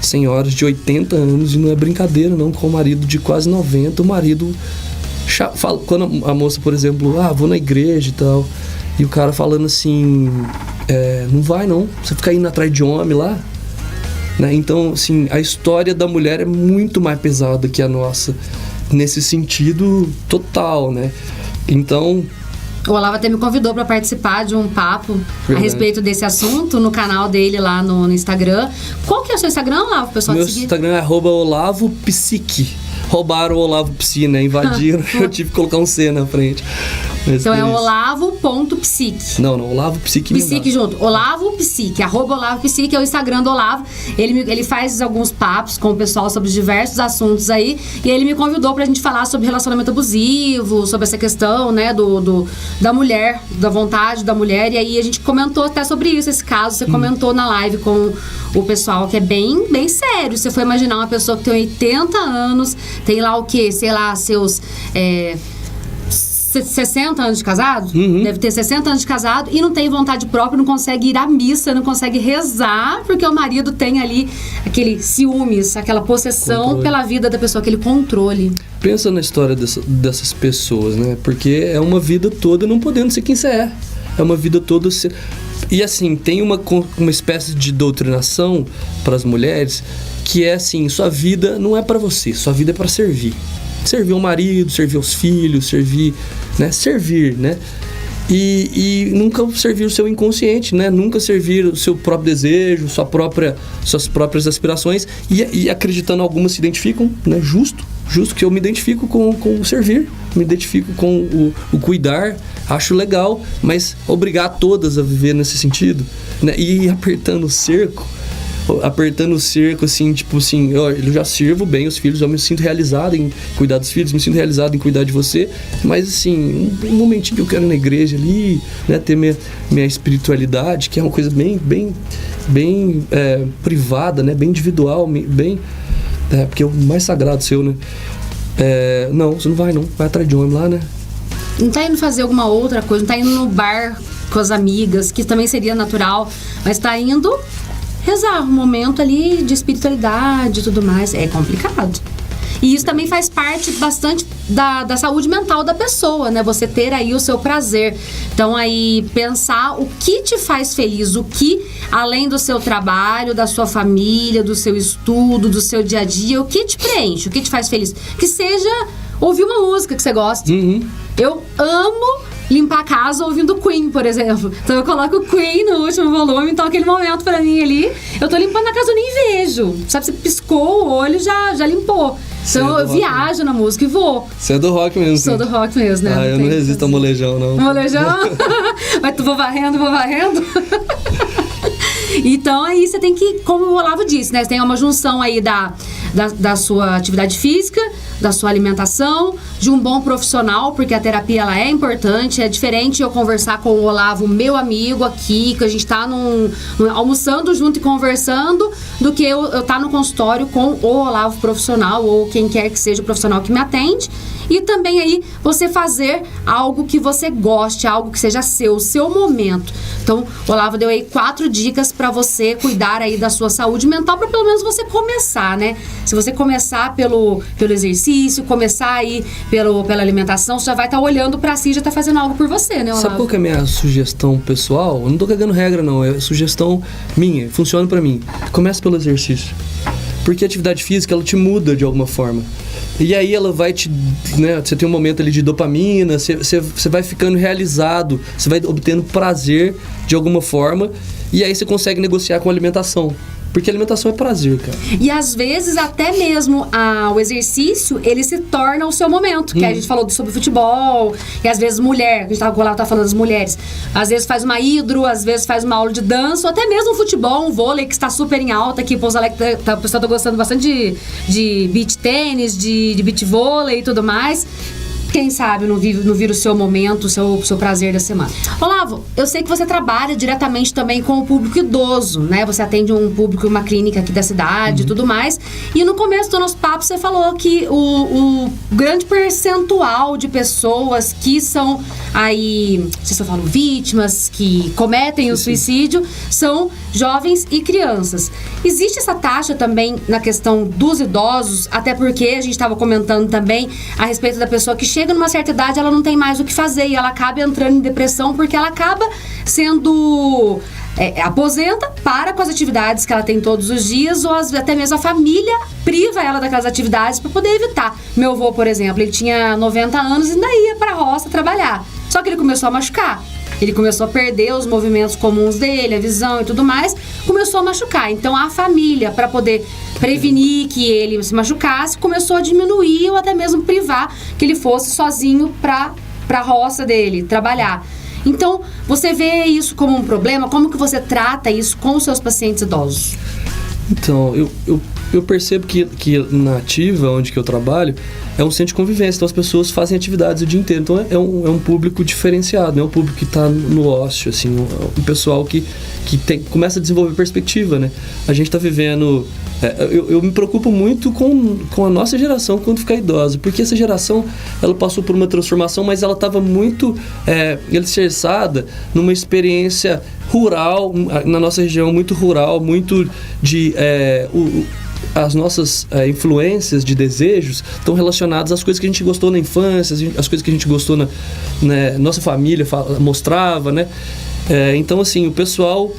senhoras de 80 anos e não é brincadeira não, com o marido de quase 90, o marido quando a moça, por exemplo, vou na igreja e tal, e o cara falando assim, não vai não, você fica indo atrás de homem lá, né? Então, assim, a história da mulher é muito mais pesada que a nossa, nesse sentido total, né? Então... O Olavo até me convidou para participar de um papo a respeito desse assunto no canal dele lá no Instagram. Qual que é o seu Instagram, Olavo, pessoal? Meu Instagram é @olavopsique. Roubaram o Olavo Psi, né? Invadiram, eu tive que colocar um C na frente. Então é olavo.psique. Não, Olavo Psique. Psique junto. Olavo Psique, @Olavo Psique é o Instagram do Olavo. Ele faz alguns papos com o pessoal sobre diversos assuntos aí. E ele me convidou pra gente falar sobre relacionamento abusivo, sobre essa questão, né, da mulher, da vontade da mulher. E aí a gente comentou até sobre isso, esse caso. Você comentou na live com o pessoal, que é bem, bem sério. Você foi imaginar uma pessoa que tem 80 anos, tem lá o quê? Sei lá, seus... 60 anos de casado, deve ter 60 anos de casado e não tem vontade própria, não consegue ir à missa, não consegue rezar, porque o marido tem ali aquele ciúmes, aquela possessão pela vida da pessoa, aquele controle. Pensa na história dessas pessoas, né? Porque é uma vida toda não podendo ser quem você é. É uma vida toda... E assim, tem uma espécie de doutrinação para as mulheres que é assim, sua vida não é para você, sua vida é para servir. Servir o marido, servir os filhos, servir, né? E nunca servir o seu inconsciente, né? Nunca servir o seu próprio desejo, suas próprias aspirações. E acreditando, algumas se identificam, né? Justo que eu me identifico com o servir, me identifico com o cuidar, acho legal, mas obrigar todas a viver nesse sentido, né? E ir apertando o cerco, assim, tipo assim, eu já sirvo bem os filhos, eu me sinto realizado em cuidar dos filhos, me sinto realizado em cuidar de você, mas assim, um momentinho que eu quero ir na igreja ali, né, ter minha espiritualidade, que é uma coisa bem privada, né, bem individual, bem, porque é o mais sagrado seu, né, não, você não vai atrás de homem lá, né. Não tá indo fazer alguma outra coisa, não tá indo no bar com as amigas, que também seria natural, mas tá indo rezar, um momento ali de espiritualidade e tudo mais. É complicado. E isso também faz parte bastante da saúde mental da pessoa, né? Você ter aí o seu prazer. Então, aí, pensar o que te faz feliz, o que, além do seu trabalho, da sua família, do seu estudo, do seu dia a dia, o que te preenche, o que te faz feliz. Que seja ouvir uma música que você gosta. Eu amo limpar a casa ouvindo Queen, por exemplo. Então eu coloco o Queen no último volume, então aquele momento pra mim ali, eu tô limpando a casa, eu nem vejo. Sabe, você piscou o olho, já limpou. Então eu viajo na música e vou. Você é do rock mesmo. Sou do rock mesmo, né? Eu não resisto a molejão, não. Molejão? Mas tu vou varrendo. Então aí você tem que, como o Olavo disse, né? Você tem uma junção aí da sua atividade física, da sua alimentação, de um bom profissional, porque a terapia ela é importante. É diferente eu conversar com o Olavo, meu amigo aqui, que a gente tá almoçando junto e conversando, do que eu tá no consultório com o Olavo profissional, ou quem quer que seja o profissional que me atende. E também aí você fazer algo que você goste, algo que seja o seu momento. Então, o Olavo deu aí 4 dicas para você cuidar aí da sua saúde mental, para pelo menos você começar, né? Se você começar pelo exercício, começar aí pela alimentação, você já vai estar olhando para si, já tá fazendo algo por você, né, Olavo? Sabe qual que é a minha sugestão pessoal? Eu não tô cagando regra, não. É sugestão minha, funciona para mim. Começa pelo exercício. Porque a atividade física, ela te muda de alguma forma. E aí ela vai te... né, você tem um momento ali de dopamina, você vai ficando realizado, você vai obtendo prazer de alguma forma, e aí você consegue negociar com a alimentação. Porque a alimentação é prazer, cara. E às vezes até mesmo o exercício, ele se torna o seu momento. Que a gente falou sobre futebol, e às vezes mulher, a gente tá falando das mulheres, às vezes faz uma hidro, às vezes faz uma aula de dança, ou até mesmo um futebol, um vôlei que está super em alta aqui. O pessoal tá gostando bastante de beach tênis, de beach vôlei e tudo mais. Quem sabe não vira o seu momento, o seu prazer da semana. Olavo, eu sei que você trabalha diretamente também com o público idoso, né? Você atende um público, uma clínica aqui da cidade e tudo mais. E no começo do nosso papo você falou que o grande percentual de pessoas que são aí, não sei se eu falo vítimas, que cometem o suicídio, são jovens e crianças. Existe essa taxa também na questão dos idosos, até porque a gente estava comentando também a respeito da pessoa que chega numa certa idade, ela não tem mais o que fazer e ela acaba entrando em depressão porque ela acaba sendo... aposenta, para com as atividades que ela tem todos os dias, ou até mesmo a família priva ela daquelas atividades para poder evitar. Meu avô, por exemplo, ele tinha 90 anos e ainda ia para a roça trabalhar. Só que ele começou a machucar. Ele começou a perder os movimentos comuns dele, a visão e tudo mais, começou a machucar. Então a família, para poder prevenir que ele se machucasse, começou a diminuir ou até mesmo privar que ele fosse sozinho para a roça dele, trabalhar. Então, você vê isso como um problema? Como que você trata isso com os seus pacientes idosos? Então, eu percebo que na Ativa, onde que eu trabalho, é um centro de convivência. Então, as pessoas fazem atividades o dia inteiro. Então, é um público diferenciado, não é um público que está no ócio, assim, um pessoal que começa a desenvolver perspectiva, né? A gente está vivendo... Eu me preocupo muito com a nossa geração quando ficar idosa, porque essa geração, ela passou por uma transformação, mas ela estava muito alicerçada numa experiência rural, na nossa região, muito rural, muito de... as nossas influências de desejos estão relacionadas às coisas que a gente gostou na infância, às coisas que a gente gostou nossa família mostrava, né? Então, assim, o pessoal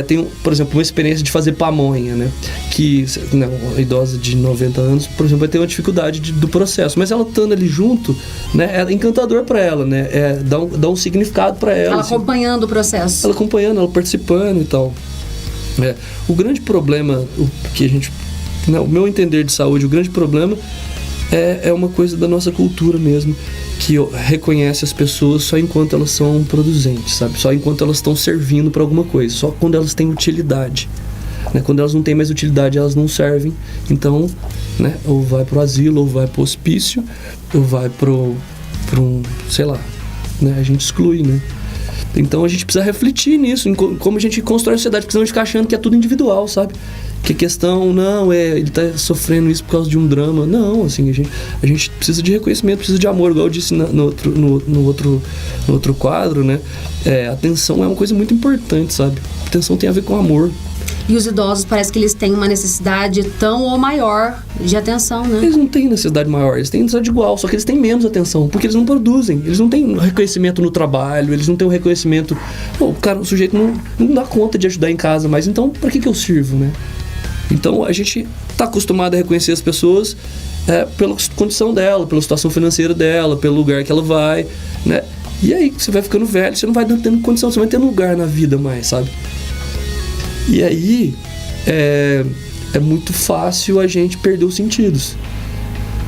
tem, por exemplo, uma experiência de fazer pamonha, né? Que uma idosa de 90 anos, por exemplo, vai ter uma dificuldade do processo, mas ela estando ali junto, né? É encantador para ela, né? Dá um significado para ela. Ela assim, acompanhando o processo. Ela acompanhando, ela participando e tal. O grande problema, que a gente... o meu entender de saúde, o grande problema é uma coisa da nossa cultura mesmo, que reconhece as pessoas só enquanto elas são produzentes, sabe? Só enquanto elas estão servindo para alguma coisa, só quando elas têm utilidade, né? Quando elas não têm mais utilidade, elas não servem. Então, né? Ou vai pro asilo, ou vai pro hospício, ou vai pro sei lá, né? A gente exclui, né? Então a gente precisa refletir nisso, em como a gente constrói a sociedade, porque senão a gente fica achando que é tudo individual, sabe? Que a questão, não, ele tá sofrendo isso por causa de um drama. Não, assim, a gente precisa de reconhecimento, precisa de amor, igual eu disse no outro quadro, né? Atenção é uma coisa muito importante, sabe? Atenção tem a ver com amor. E os idosos, parece que eles têm uma necessidade tão ou maior de atenção, né? Eles não têm necessidade maior, eles têm necessidade igual, só que eles têm menos atenção, porque eles não produzem, eles não têm reconhecimento no trabalho, eles não têm o reconhecimento... o sujeito não dá conta de ajudar em casa, mas então, pra que eu sirvo, né? Então, a gente tá acostumado a reconhecer as pessoas pela condição dela, pela situação financeira dela, pelo lugar que ela vai, né? E aí, você vai ficando velho, você não vai tendo condição, você vai tendo lugar na vida mais, sabe? E aí, é muito fácil a gente perder os sentidos.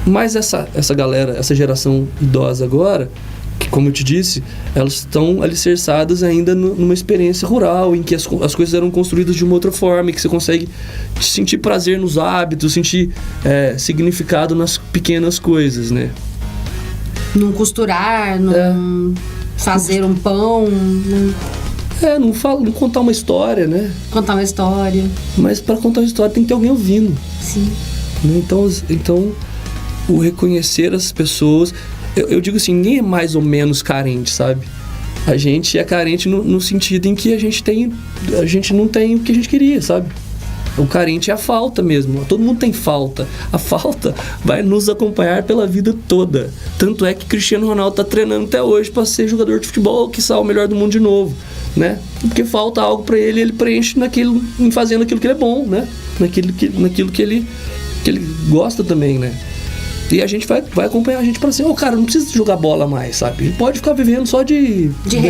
Mas essa galera, essa geração idosa agora, que, como eu te disse, elas estão alicerçadas ainda numa experiência rural, em que as coisas eram construídas de uma outra forma, e que você consegue sentir prazer nos hábitos, sentir significado nas pequenas coisas, né? Não costurar, não fazer um pão, não contar uma história, né? contar uma história. Mas para contar uma história tem que ter alguém ouvindo. Sim. Né? Então, o reconhecer as pessoas... Eu digo assim, ninguém é mais ou menos carente, sabe? A gente é carente no sentido em que a gente não tem o que a gente queria, sabe? O carente é a falta mesmo. Todo mundo tem falta. A falta vai nos acompanhar pela vida toda. Tanto é que Cristiano Ronaldo tá treinando até hoje para ser jogador de futebol, que sai o melhor do mundo de novo, né? Porque falta algo para ele preenche em fazendo aquilo que ele é bom, né? Naquilo que ele gosta também, né? E a gente vai acompanhar a gente para assim, cara, não precisa jogar bola mais, sabe? Ele pode ficar vivendo só da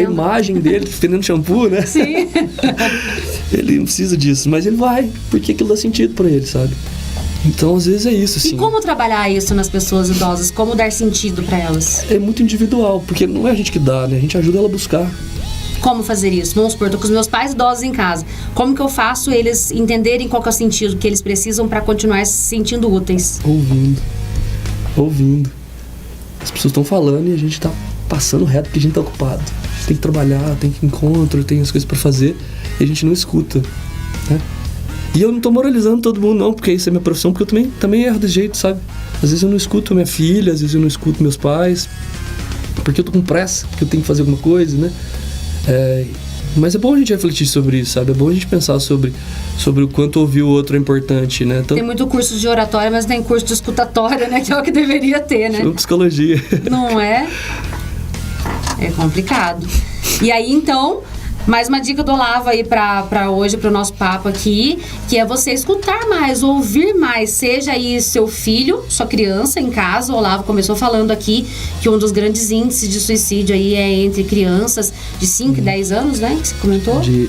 imagem dele, vendendo shampoo, né? Sim. Ele não precisa disso, mas ele vai, porque aquilo dá sentido para ele, sabe? Então, às vezes é isso, assim. E como trabalhar isso nas pessoas idosas? Como dar sentido para elas? É muito individual, porque não é a gente que dá, né? A gente ajuda ela a buscar. Como fazer isso? Vamos supor, tô com os meus pais idosos em casa. Como que eu faço eles entenderem qual que é o sentido que eles precisam para continuar se sentindo úteis? Ouvindo. As pessoas estão falando e a gente tá passando reto porque a gente tá ocupado. A gente tem que trabalhar, tem que encontro, tem as coisas pra fazer e a gente não escuta, né? E eu não tô moralizando todo mundo não, porque isso é minha profissão, porque eu também erro desse jeito, sabe? Às vezes eu não escuto minha filha, às vezes eu não escuto meus pais, porque eu tô com pressa, porque eu tenho que fazer alguma coisa, né? Mas é bom a gente refletir sobre isso, sabe? É bom a gente pensar sobre o quanto ouvir o outro é importante, né? Tem muito curso de oratória, mas tem curso de escutatória, né? Que é o que deveria ter, né? Chama psicologia. Não é? É complicado. E aí, então... Mais uma dica do Olavo aí pra hoje, pro nosso papo aqui, que é você escutar mais, ouvir mais, seja aí seu filho, sua criança em casa. O Olavo começou falando aqui que um dos grandes índices de suicídio aí é entre crianças de 5 e 10 anos, né? Que você comentou? De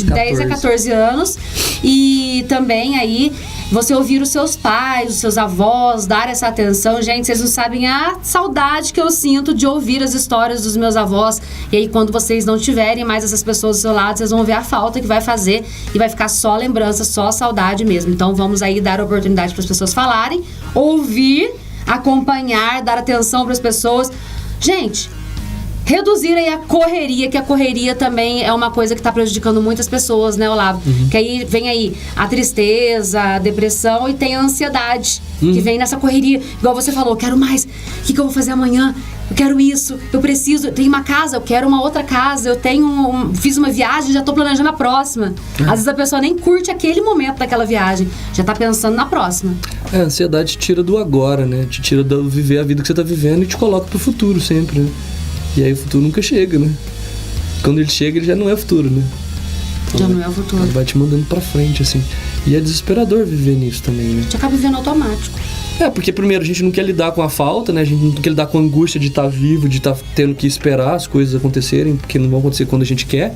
10 a 14 anos. E também aí você ouvir os seus pais, os seus avós, dar essa atenção. Gente, vocês não sabem a saudade que eu sinto de ouvir as histórias dos meus avós. E aí, quando vocês não tiverem mais essas pessoas do seu lado, vocês vão ver a falta que vai fazer e vai ficar só lembrança, só saudade mesmo. Então, vamos aí dar oportunidade para as pessoas falarem, ouvir, acompanhar, dar atenção para as pessoas. Gente... reduzir aí a correria, que a correria também é uma coisa que está prejudicando muitas pessoas, né, Olavo? Que aí vem aí a tristeza, a depressão e tem a ansiedade, que vem nessa correria. Igual você falou, quero mais, o que eu vou fazer amanhã? Eu quero isso, eu preciso, eu tenho uma casa, eu quero uma outra casa, eu fiz uma viagem, já estou planejando a próxima. Às vezes a pessoa nem curte aquele momento daquela viagem, já está pensando na próxima. A ansiedade te tira do agora, né? Te tira do viver a vida que você está vivendo e te coloca pro futuro sempre, né? E aí o futuro nunca chega, né? Quando ele chega, ele já não é o futuro, né? Então, já não é o futuro. Ele vai te mandando pra frente, assim. E é desesperador viver nisso também, né? A gente acaba vivendo automático. Porque primeiro a gente não quer lidar com a falta, né? A gente não quer lidar com a angústia de estar vivo, de estar tendo que esperar as coisas acontecerem, porque não vão acontecer quando a gente quer,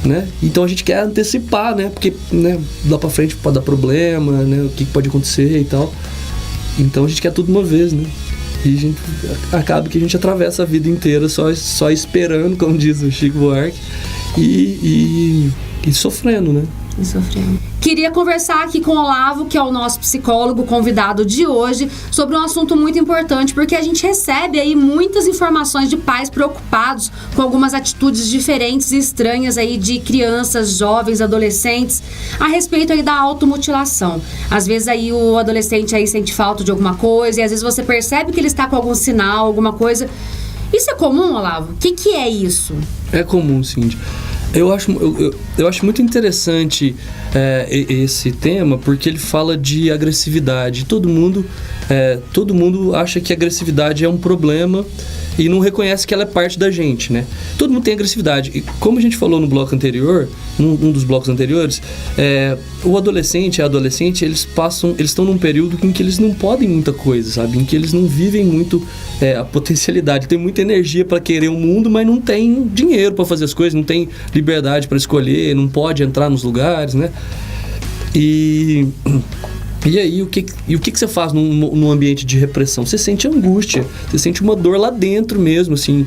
né? Então a gente quer antecipar, né? Porque, né, lá pra frente pode dar problema, né? O que pode acontecer e tal. Então a gente quer tudo de uma vez, né? E acaba que a gente atravessa a vida inteira só esperando, como diz o Chico Buarque, e sofrendo, né? E sofrendo. Queria conversar aqui com o Olavo, que é o nosso psicólogo convidado de hoje, sobre um assunto muito importante, porque a gente recebe aí muitas informações de pais preocupados com algumas atitudes diferentes e estranhas aí de crianças, jovens, adolescentes, a respeito aí da automutilação. Às vezes aí o adolescente aí sente falta de alguma coisa, e às vezes você percebe que ele está com algum sinal, alguma coisa. Isso é comum, Olavo? O que é isso? É comum, Cindy. Eu acho muito interessante esse tema, porque ele fala de agressividade. Todo mundo acha que a agressividade é um problema e não reconhece que ela é parte da gente, né? Todo mundo tem agressividade. E como a gente falou no bloco anterior, num dos blocos anteriores, o adolescente e a adolescente, eles estão num período em que eles não podem muita coisa, sabe? Em que eles não vivem muito a potencialidade. Tem muita energia para querer o mundo, mas não tem dinheiro para fazer as coisas, não tem liberdade para escolher, não pode entrar nos lugares, né? E aí, o que você faz num ambiente de repressão? Você sente angústia, você sente uma dor lá dentro mesmo, assim.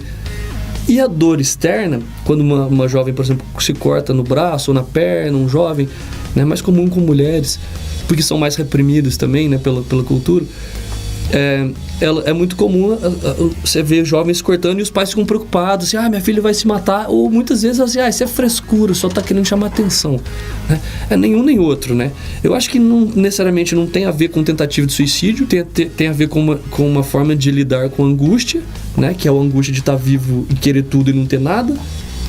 E a dor externa, quando uma jovem, por exemplo, se corta no braço ou na perna, um jovem, né, mais comum com mulheres, porque são mais reprimidos também, né, pela cultura, é muito comum você ver jovens cortando e os pais ficam preocupados, assim, minha filha vai se matar, ou muitas vezes assim, isso é frescura, só tá querendo chamar atenção, né? É nenhum nem outro, né? Eu acho que não necessariamente não tem a ver com tentativa de suicídio, tem a ver com uma forma de lidar com a angústia, né? Que é a angústia de estar vivo e querer tudo e não ter nada,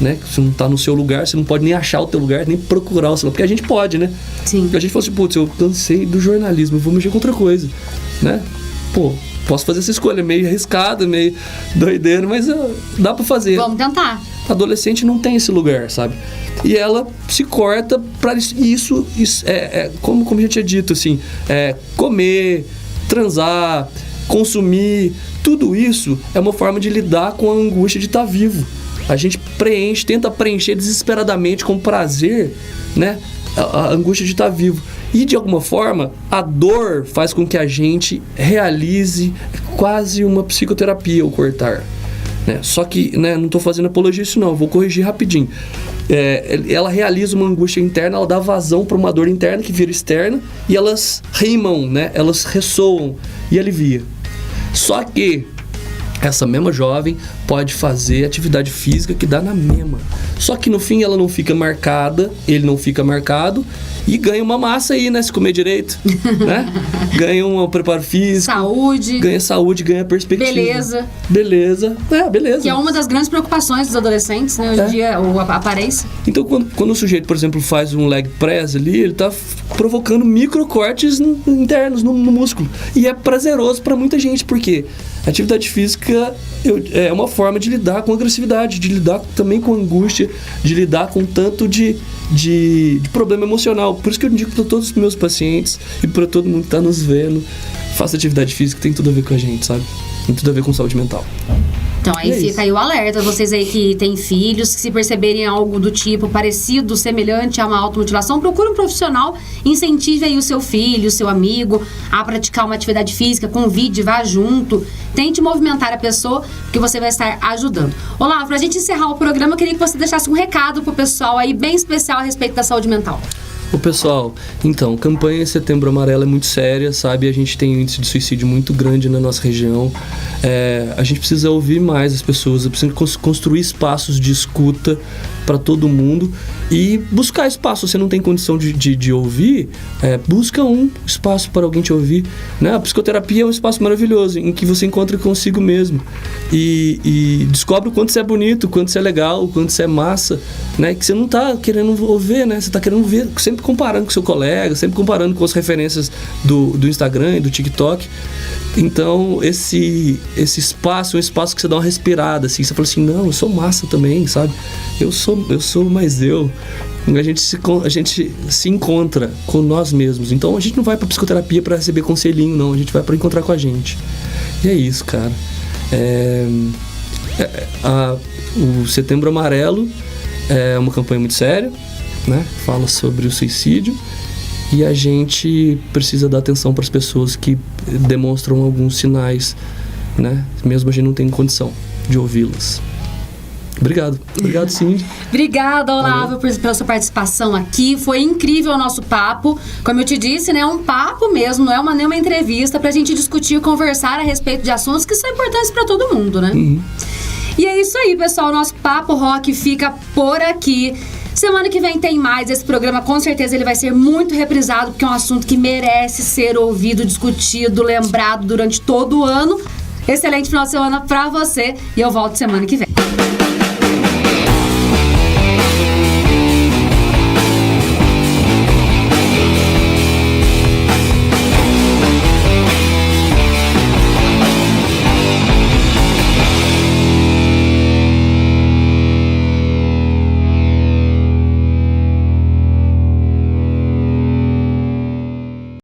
né? Você não tá no seu lugar, você não pode nem achar o teu lugar, nem procurar o seu lugar, porque a gente pode, né? Sim. Porque a gente fala assim, putz, eu cansei do jornalismo, eu vou mexer com outra coisa, né? Pô, posso fazer essa escolha, meio arriscada, meio doideira, mas dá pra fazer. Vamos tentar. Adolescente não tem esse lugar, sabe? E ela se corta pra isso como a gente tinha dito, assim, comer, transar, consumir, tudo isso é uma forma de lidar com a angústia de estar vivo. A gente tenta preencher desesperadamente com prazer, né? A angústia de estar vivo. E, de alguma forma, a dor faz com que a gente realize quase uma psicoterapia, o cortar. Né? Só que, né, não estou fazendo apologia disso, não. Vou corrigir rapidinho. Ela realiza uma angústia interna, ela dá vazão para uma dor interna que vira externa e elas rimam, né? Elas ressoam e alivia. Só que essa mesma jovem pode fazer atividade física que dá na mesma. Só que no fim ela não fica marcada, ele não fica marcado e ganha uma massa aí, né? Se comer direito, né? Ganha um preparo físico. Saúde, ganha perspectiva. Beleza. Beleza. Que é uma das grandes preocupações dos adolescentes, né? Hoje em dia, a aparência. Então, quando o sujeito, por exemplo, faz um leg press ali, ele tá provocando microcortes internos no músculo. E é prazeroso pra muita gente, porque a atividade física é uma forma de lidar com agressividade, de lidar também com angústia, de lidar com tanto de problema emocional. Por isso que eu indico para todos os meus pacientes e para todo mundo que está nos vendo, faça atividade física, tem tudo a ver com a gente, sabe? Tem tudo a ver com saúde mental. Então aí fica aí o alerta, vocês aí que têm filhos, que se perceberem algo do tipo parecido, semelhante a uma automutilação, procure um profissional, incentive aí o seu filho, o seu amigo a praticar uma atividade física, convide, vá junto, tente movimentar a pessoa, porque você vai estar ajudando. Olá, pra gente encerrar o programa, eu queria que você deixasse um recado pro pessoal aí bem especial a respeito da saúde mental. Ô pessoal, então, campanha Setembro Amarelo é muito séria, sabe? A gente tem um índice de suicídio muito grande na nossa região. A gente precisa ouvir mais as pessoas, precisa construir espaços de escuta para todo mundo e buscar espaço. Você não tem condição de ouvir, busca um espaço para alguém te ouvir, né? A psicoterapia é um espaço maravilhoso em que você encontra consigo mesmo e descobre o quanto você é bonito, o quanto você é legal, o quanto você é massa, né? Que você não tá querendo ouvir, né? Você tá querendo ver, sempre comparando com seu colega, sempre comparando com as referências do Instagram e do TikTok. Então, esse espaço é um espaço que você dá uma respirada, assim. Você fala assim, não, eu sou massa também, sabe? Eu sou mais eu. A gente se encontra com nós mesmos. Então, a gente não vai pra psicoterapia pra receber conselhinho, não. A gente vai pra encontrar com a gente. E é isso, cara. O Setembro Amarelo é uma campanha muito séria, né? Fala sobre o suicídio. E a gente precisa dar atenção para as pessoas que demonstram alguns sinais, né? Mesmo a gente não tem condição de ouvi-las. Obrigado, Cindy. Obrigada, Olavo, pela sua participação aqui. Foi incrível o nosso papo. Como eu te disse, né, é um papo mesmo, não é nem uma entrevista pra gente discutir, conversar a respeito de assuntos que são importantes para todo mundo, né? Uhum. E é isso aí, pessoal. Nosso Papo Rock fica por aqui. Semana que vem tem mais. Esse programa, com certeza, ele vai ser muito reprisado, porque é um assunto que merece ser ouvido, discutido, lembrado durante todo o ano. Excelente final de semana pra você e eu volto semana que vem.